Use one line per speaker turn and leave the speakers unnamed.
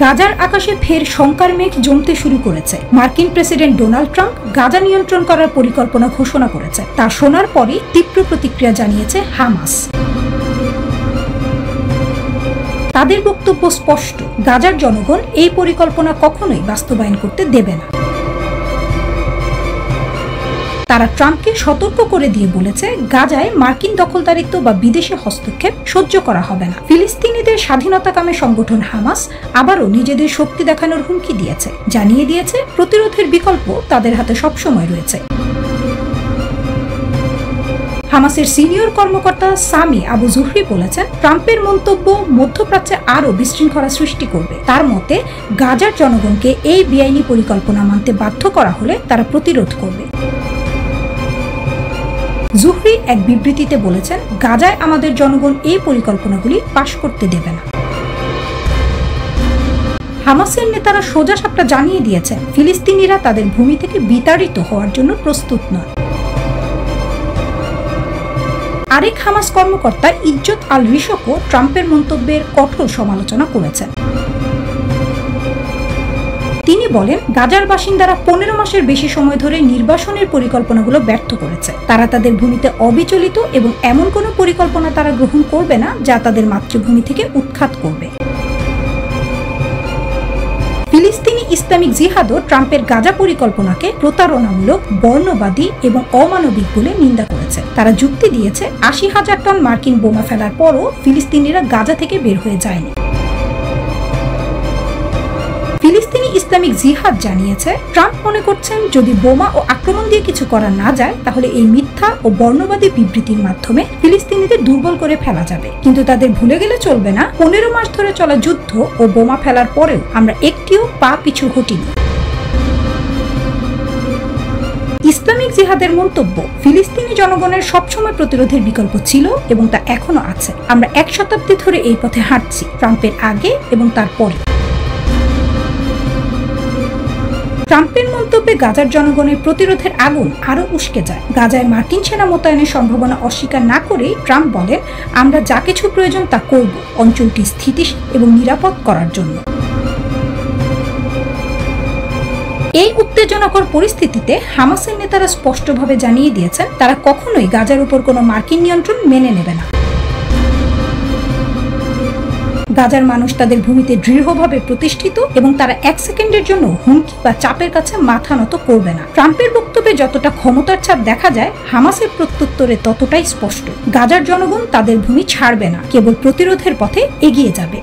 গাজার আকাশে ফের শঙ্কার মেঘ জমতে শুরু করেছে। মার্কিন প্রেসিডেন্ট ডোনাল্ড ট্রাম্প গাজা নিয়ন্ত্রণ করার পরিকল্পনা ঘোষণা করেছে। তা শোনার পরই তীব্র প্রতিক্রিয়া জানিয়েছে হামাস। তাদের বক্তব্য স্পষ্ট, গাজার জনগণ এই পরিকল্পনা কখনোই বাস্তবায়ন করতে দেবে না। তারা ট্রাম্পকে সতর্ক করে দিয়ে বলেছে, গাজায় মার্কিন দখলদারিত্ব বা বিদেশি হস্তক্ষেপ সহ্য করা হবে না। ফিলিস্তিনিদের স্বাধীনতাকামী সংগঠন হামাস আবারও নিজেদের শক্তি দেখানোর হুমকি দিয়েছে, জানিয়ে দিয়েছে প্রতিরোধের বিকল্প তাদের হাতে সবসময় রয়েছে। হামাসের সিনিয়র কর্মকর্তা সামি আবু জুহরি বলেছেন, ট্রাম্পের মন্তব্য মধ্যপ্রাচ্যে আরও বিশৃঙ্খলা সৃষ্টি করবে। তার মতে, গাজার জনগণকে এই বেআইনি পরিকল্পনা মানতে বাধ্য করা হলে তারা প্রতিরোধ করবে। জুহরি এক বিবৃতিতে বলেছেন, গাজায় আমাদের জনগণ এই পরিকল্পনাগুলি পাশ করতে দেবে না। হামাসের নেতারা সোজাসাপটা জানিয়ে দিয়েছেন, ফিলিস্তিনিরা তাদের ভূমি থেকে বিতাড়িত হওয়ার জন্য প্রস্তুত নয়। আরেক হামাস কর্মকর্তা ইজ্জত আল রিশকও ট্রাম্পের মন্তব্যের কঠোর সমালোচনা করেছেন। তিনি বলেন, গাজার বাসিন্দারা 15 মাসের বেশি সময় ধরে নির্বাসনের পরিকল্পনাগুলো ব্যর্থ করেছে। তারা তাদের ভূমিতে অবিচলিত এবং এমন কোনো পরিকল্পনা তারা গ্রহণ করবে না যা তাদের মাতৃভূমি থেকে উৎখাত করবে। ফিলিস্তিনি ইসলামিক জিহাদও ট্রাম্পের গাজা পরিকল্পনাকে প্রতারণামূলক, বর্ণবাদী এবং অমানবিক বলে নিন্দা করেছে। তারা যুক্তি দিয়েছে, 80,000 টন মার্কিন বোমা ফেলার পরও ফিলিস্তিনিরা গাজা থেকে বের হয়ে যায়নি। ফিলিস্তিনি ইসলামিক জিহাদ জানিয়েছে, ট্রাম্প মনে করছেন যদি বোমা ও আক্রমণ দিয়ে কিছু করা না যায়, তাহলে এই মিথ্যা ও বর্ণবাদী বিবৃতির মাধ্যমে ফিলিস্তিনিদের দুর্বল করে ফেলা যাবে। কিন্তু তাদের ভুলে গেলে চলবে না, 15 মাস ধরে চলা যুদ্ধ ও বোমা ফেলার পরেও আমরা একটিও পা পিছু হটিনি। ইসলামিক জিহাদের মন্তব্য, ফিলিস্তিনি জনগণের সবসময় প্রতিরোধের বিকল্প ছিল এবং তা এখনো আছে। আমরা 1 শতাব্দী ধরে এই পথে হাঁটছি, ট্রাম্পের আগে এবং তার পরে। ট্রাম্পের মন্তব্যে গাজার জনগণের প্রতিরোধের আগুন আরও উস্কে যায়। গাজায় মার্কিন সেনা মোতায়েনের সম্ভাবনা অস্বীকার না করেই ট্রাম্প বলেন, আমরা যা কিছু প্রয়োজন তা করব অঞ্চলটি স্থিতিশীল এবং নিরাপদ করার জন্য। এই উত্তেজনাকর পরিস্থিতিতে হামাসের নেতারা স্পষ্টভাবে জানিয়ে দিয়েছেন, তারা কখনোই গাজার উপর কোনো মার্কিন নিয়ন্ত্রণ মেনে নেবে না। গাজার মানুষ তাদের ভূমিতে দৃঢ়ভাবে প্রতিষ্ঠিত এবং তারা 1 সেকেন্ডের জন্য হুমকি বা চাপের কাছে মাথা নত করবে না। ট্রাম্পের বক্তব্যে যতটা ক্ষমতার ছাপ দেখা যায়, হামাসের প্রত্যুত্তরে ততটাই স্পষ্ট। গাজার জনগণ তাদের ভূমি ছাড়বে না, কেবল প্রতিরোধের পথে এগিয়ে যাবে।